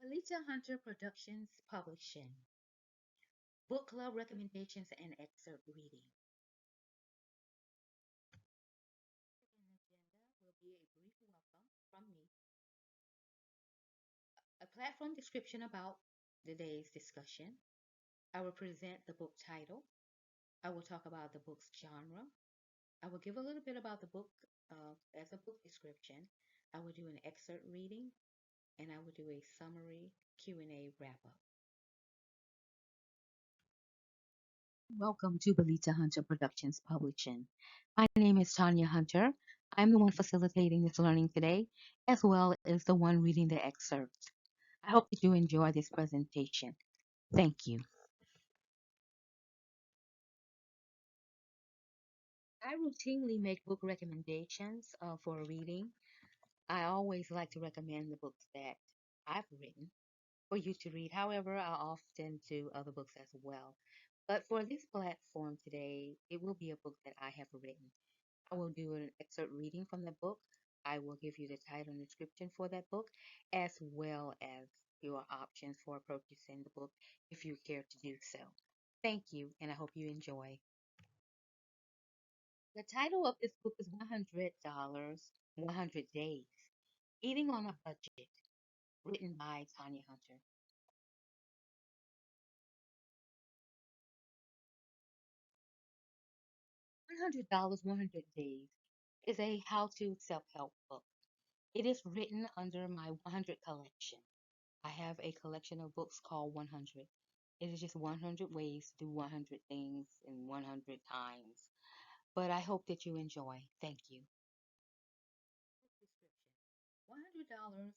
Beletahunter Productions Publishing. Book Club Recommendations and Excerpt Reading. An agenda will be a brief welcome from me, a platform description about the day's discussion. I will present the book title. I will talk about the book's genre. I will give a little bit about the book as a book description. I will do an excerpt reading, and I will do a summary Q&A wrap-up. Welcome to Beletahunter Productions Publishing. My name is Tanya Hunter. I'm the one facilitating this learning today, as well as the one reading the excerpt. I hope that you enjoy this presentation. Thank you. I routinely make book recommendations for a reading. I always like to recommend the books that I've written for you to read. However, I often do other books as well. But for this platform today, it will be a book that I have written. I will do an excerpt reading from the book. I will give you the title and description for that book, as well as your options for purchasing the book if you care to do so. Thank you, and I hope you enjoy. The title of this book is $100, 100 Days, Eating on a Budget, written by Tanya Hunter. $100, 100 Days is a how-to self-help book. It is written under my 100 collection. I have a collection of books called 100. It is just 100 ways to do 100 things in 100 times. But I hope that you enjoy. Thank you. Description: $100,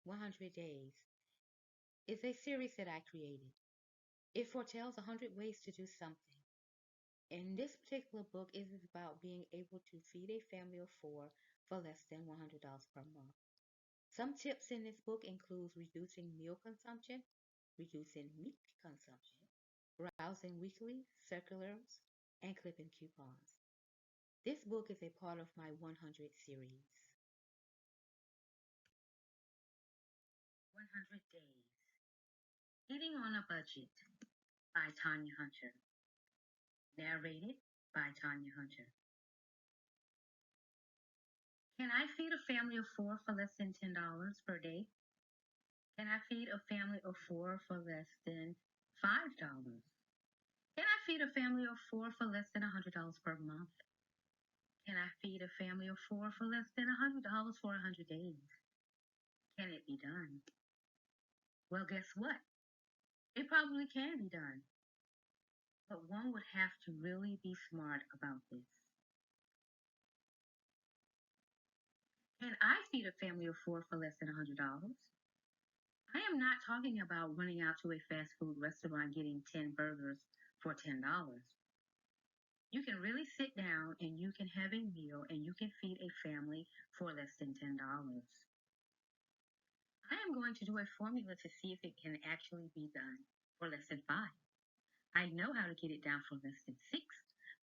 100 Days is a series that I created. It foretells 100 ways to do something. In this particular book, it is about being able to feed a family of four for less than $100 per month. Some tips in this book include reducing meal consumption, reducing meat consumption, browsing weekly circulars, and clipping coupons. This book is a part of my 100 series. 100 Days. Eating on a Budget by Tanya Hunter. Narrated by Tanya Hunter. Can I feed a family of four for less than $10 per day? Can I feed a family of four for less than $5? Can I feed a family of four for less than $100 per month? Can I feed a family of four for less than $100 for 100 days? Can it be done? Well, guess what? It probably can be done. But one would have to really be smart about this. Can I feed a family of four for less than $100? I am not talking about running out to a fast food restaurant getting 10 burgers for $10. You can really sit down and you can have a meal and you can feed a family for less than $10. I am going to do a formula to see if it can actually be done for less than 5. I know how to get it down for less than 6,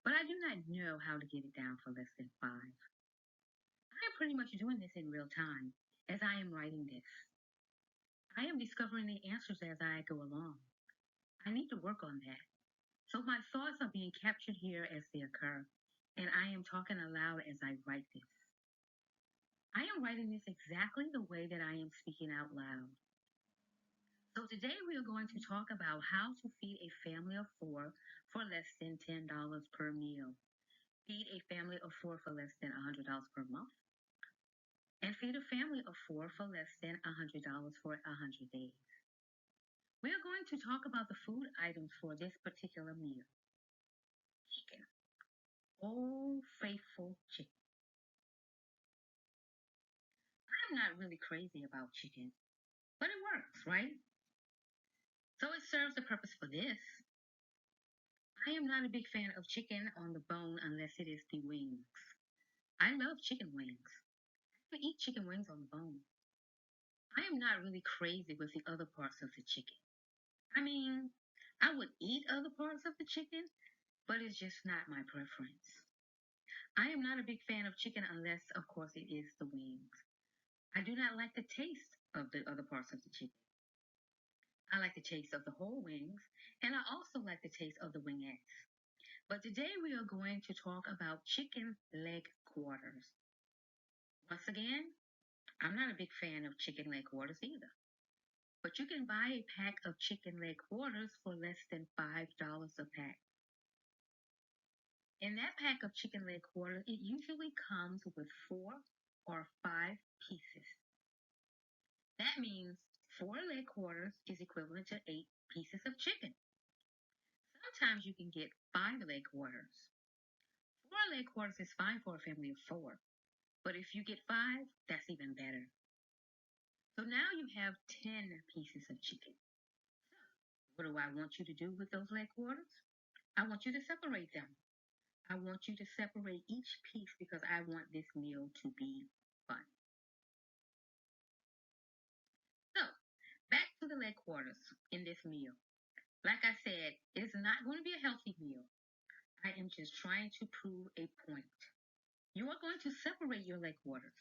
but I do not know how to get it down for less than 5. I am pretty much doing this in real time as I am writing this. I am discovering the answers as I go along. I need to work on that. So my thoughts are being captured here as they occur, and I am talking aloud as I write this. I am writing this exactly the way that I am speaking out loud. So today we are going to talk about how to feed a family of four for less than $10 per meal, feed a family of four for less than $100 per month, and feed a family of four for less than $100 for 100 days. We are going to talk about the food items for this particular meal. Chicken. Oh, faithful chicken. I'm not really crazy about chicken, but it works, right? So it serves the purpose for this. I am not a big fan of chicken on the bone unless it is the wings. I love chicken wings. I eat chicken wings on the bone. I am not really crazy with the other parts of the chicken. I mean, I would eat other parts of the chicken, but it's just not my preference. I am not a big fan of chicken unless, of course, it is the wings. I do not like the taste of the other parts of the chicken. I like the taste of the whole wings, and I also like the taste of the wingettes. But today we are going to talk about chicken leg quarters. Once again, I'm not a big fan of chicken leg quarters either. But you can buy a pack of chicken leg quarters for less than $5 a pack. In that pack of chicken leg quarters, it usually comes with 4 or 5 pieces. That means 4 leg quarters is equivalent to 8 pieces of chicken. Sometimes you can get 5 leg quarters. 4 leg quarters is fine for a family of 4, but if you get 5, that's even better. So now you have 10 pieces of chicken. What do I want you to do with those leg quarters? I want you to separate them. I want you to separate each piece because I want this meal to be fun. So, back to the leg quarters in this meal. Like I said, it is not going to be a healthy meal. I am just trying to prove a point. You are going to separate your leg quarters.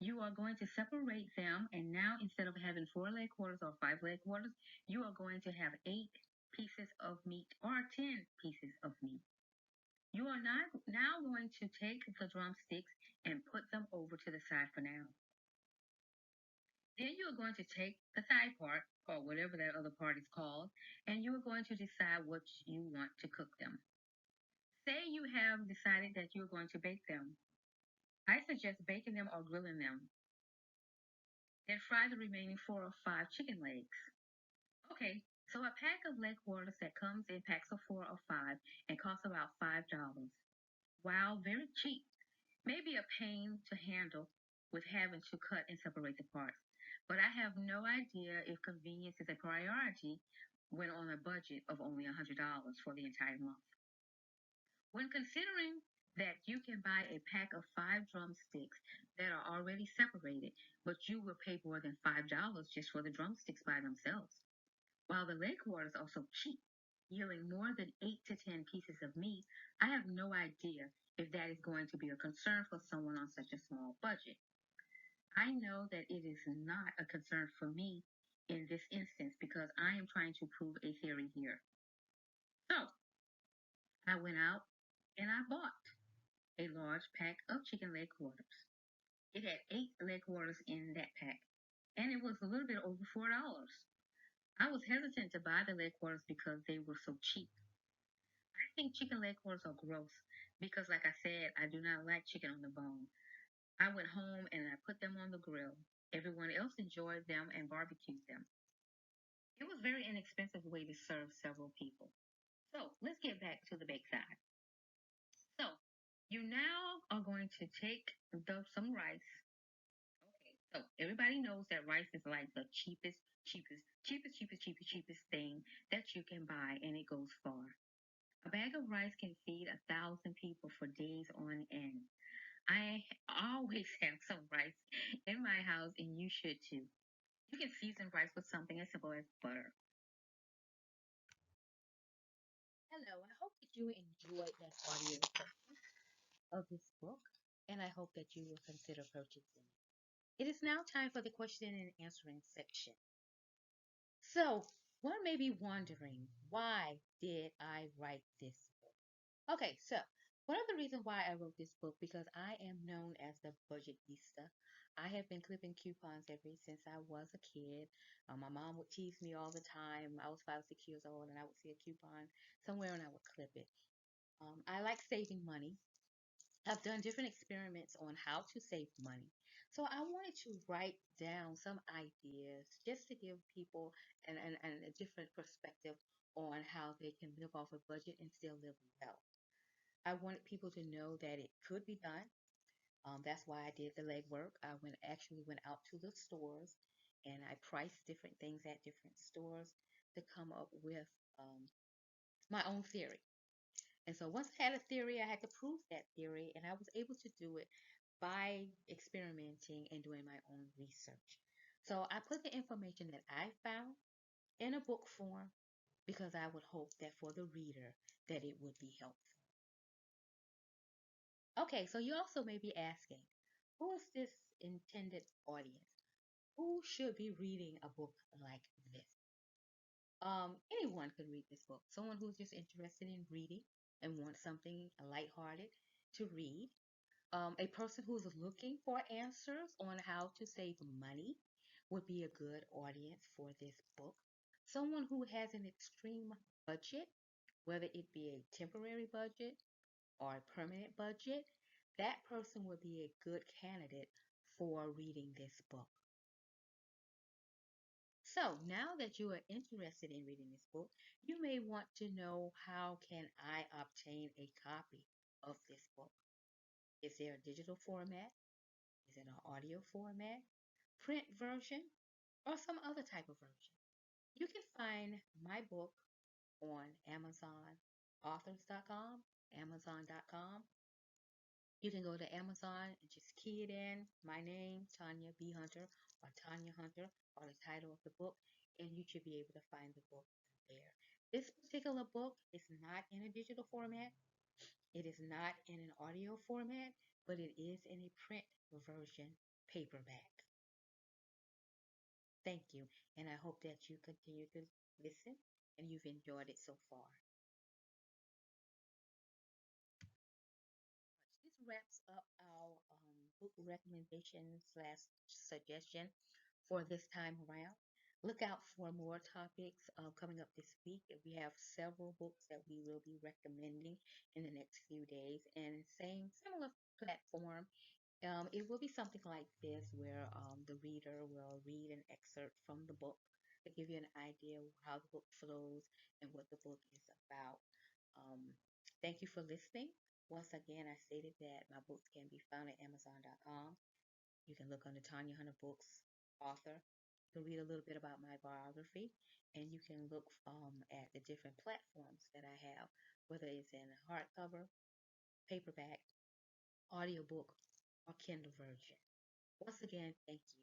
You are going to separate them, and now instead of having 4 leg quarters or 5 leg quarters, you are going to have 8 pieces of meat or 10 pieces of meat. You are not now going to take the drumsticks and put them over to the side for now. Then you are going to take the thigh part, or whatever that other part is called, and you are going to decide what you want to cook them. Say you have decided that you're going to bake them. I suggest baking them or grilling them. Then fry the remaining 4 or 5 chicken legs. Okay, so a pack of leg quarters that comes in packs of 4 or 5 and costs about $5. Wow, very cheap. Maybe a pain to handle with having to cut and separate the parts. But I have no idea if convenience is a priority when on a budget of only $100 for the entire month. When considering that you can buy a pack of 5 drumsticks that are already separated, but you will pay more than $5 just for the drumsticks by themselves. While the leg quarters are so cheap, yielding more than 8 to 10 pieces of meat, I have no idea if that is going to be a concern for someone on such a small budget. I know that it is not a concern for me in this instance because I am trying to prove a theory here. So, I went out and I bought a large pack of chicken leg quarters. It had 8 leg quarters in that pack, and it was a little bit over $4. I was hesitant to buy the leg quarters because they were so cheap. I think chicken leg quarters are gross because, like I said, I do not like chicken on the bone. I went home and I put them on the grill. Everyone else enjoyed them and barbecued them. It was a very inexpensive way to serve several people. So let's get back to the bake side. So you now are going to take some rice. Okay, so everybody knows that rice is like the cheapest thing that you can buy, and it goes far. A bag of rice can feed 1,000 people for days on end. I always have some rice in my house, and you should too. You can season rice with something as simple as butter. Hello, I hope that you enjoyed that audio section of this book, and I hope that you will consider purchasing it. It is now time for the question and answering section. So, one may be wondering, why did I write this book? Okay, so one of the reasons why I wrote this book because I am known as the budgetista. I have been clipping coupons ever since I was a kid. My mom would tease me all the time. I was 5 or 6 years old, and I would see a coupon somewhere, and I would clip it. I like saving money. I've done different experiments on how to save money. So I wanted to write down some ideas just to give people and a different perspective on how they can live off a budget and still live well. I wanted people to know that it could be done. That's why I did the legwork. I went out to the stores and I priced different things at different stores to come up with my own theory. And so once I had a theory, I had to prove that theory, and I was able to do it by experimenting and doing my own research. So I put the information that I found in a book form because I would hope that for the reader that it would be helpful. Okay, so you also may be asking, who is this intended audience? Who should be reading a book like this? Anyone could read this book. Someone who's just interested in reading and wants something lighthearted to read. A person who's looking for answers on how to save money would be a good audience for this book. Someone who has an extreme budget, whether it be a temporary budget or a permanent budget, that person would be a good candidate for reading this book. So now that you are interested in reading this book, you may want to know, how can I obtain a copy of this book? Is there a digital format? Is it an audio format, print version, or some other type of version? You can find my book on Amazon, authors.com, amazon.com. You can go to Amazon and just key it in, my name, Tanya B. Hunter, or Tanya Hunter, or the title of the book, and you should be able to find the book there. This particular book is not in a digital format. It is not in an audio format, but it is in a print version, paperback. Thank you, and I hope that you continue to listen and you've enjoyed it so far. This wraps up our book recommendation slash suggestion for this time around. Look out for more topics coming up this week. We have several books that we will be recommending in the next few days, and same similar platform. It will be something like this, where the reader will read an excerpt from the book to give you an idea of how the book flows and what the book is about. Um, Thank you for listening. Once again, I stated that my books can be found at Amazon.com. You can look under Tanya Hunter Books, author. You can read a little bit about my biography, and you can look at the different platforms that I have, whether it's in hardcover, paperback, audiobook, or Kindle version. Once again, thank you.